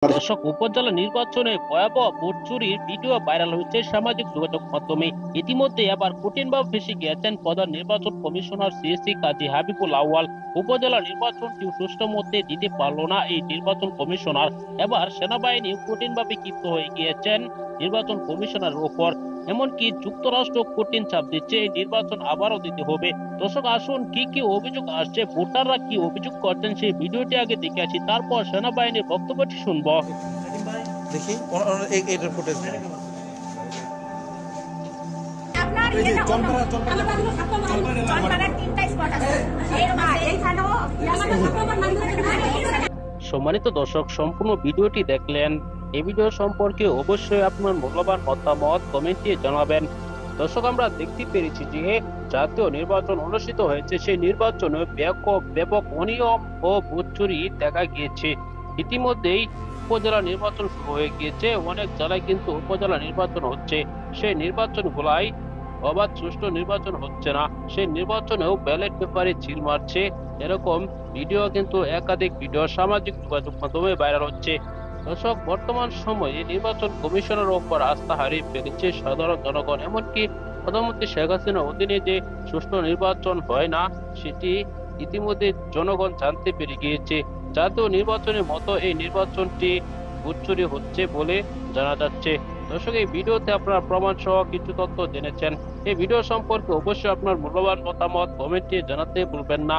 দর্শক, উপজেলা নির্বাচনে ভয়াবহ ভোট চুরির ভিডিও ভাইরাল হয়েছে সামাজিক যোগাযোগ মাধ্যমে। ইতিমধ্যে এবার কঠিনভাবে ফেঁসে গিয়েছেন প্রধান নির্বাচন কমিশনার সিএসি কাজী হাবিবুল আউয়াল। উপজেলা নির্বাচনটি সুষ্ঠু মধ্যে দিতে পারল না এই নির্বাচন কমিশনার। এবার সেনাবাহিনী কঠিনভাবে ক্ষিপ্ত হয়ে গিয়েছেন নির্বাচন কমিশনারের উপর। এমনকি যুক্তরাষ্ট্র কঠিন চাপ দিচ্ছে এই নির্বাচন আবারও দিতে হবে। দর্শক, আসুন কি কি অভিযোগ আসছে, ভোটাররা কি অভিযোগ করছেন সেই ভিডিওটি আগে দেখে আসি, তারপর সেনাবাহিনীর বক্তব্যটি শুনবো। দেখি এইটার ফুটেজ আপনার এটা চলপাড়ার 3টা স্পট আছে এইখানেও সম্মানিত দর্শক, সম্পূর্ণ ভিডিওটি দেখলেন। এই ভিডিও সম্পর্কে অবশ্যই আপনার মূল্যবান মতামত কমেন্টে জানাবেন। দর্শক, আমরা দেখতে পেরেছি যে জাতীয় নির্বাচন অনুষ্ঠিত হয়েছে, সেই নির্বাচনে ব্যাপক অনিয়ম ও ভোট চুরি দেখা গিয়েছে। ইতিমধ্যেই উপজেলা নির্বাচন শুরু হয়ে গিয়েছে, অনেক জেলায় কিন্তু উপজেলা নির্বাচন হচ্ছে। সেই নির্বাচনগুলাই অবাধ সুষ্ঠু নির্বাচন হচ্ছে না, সেই নির্বাচনেও ব্যালট পেপারে ছিল মারছে, এরকম ভিডিও কিন্তু একাধিক ভিডিও সামাজিক যোগাযোগ মাধ্যমে ভাইরাল হচ্ছে। দর্শক, বর্তমান সময়ে নির্বাচন কমিশনের উপর আস্থা হারিয়ে ফেলেছে সাধারণ জনগণ। এমনকি প্রধানমন্ত্রী শেখ হাসিনার অধীনে যে সুষ্ঠু নির্বাচন হয় না, সেটি ইতিমধ্যে জনগণ জানতে পেরে গিয়েছে। জাতীয় নির্বাচনের মতো এই নির্বাচনটি ভোট চুরি হচ্ছে বলে জানা যাচ্ছে। দর্শক, এই ভিডিওতে আপনারা প্রমাণ সহ কিছু তথ্য জেনেছেন। এই ভিডিও সম্পর্কে অবশ্যই আপনার মূল্যবান মতামত কমেন্টে জানাতে ভুলবেন না।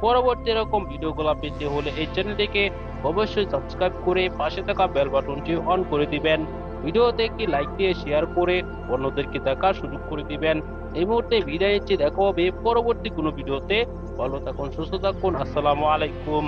পরবর্তী এরকম ভিডিওগুলো পেতে হলে এই চ্যানেলটিকে অবশ্যই সাবস্ক্রাইব করে পাশে থাকা বেল বাটনটি অন করে দিবেন। ভিডিওতে একটি লাইক দিয়ে শেয়ার করে অন্যদেরকে দেখার সুযোগ করে দিবেন। এই মুহূর্তে বিদায় নিচ্ছি, দেখা হবে পরবর্তী কোনো ভিডিওতে। ভালো থাকুন, সুস্থ থাকুন, আসসালামু আলাইকুম।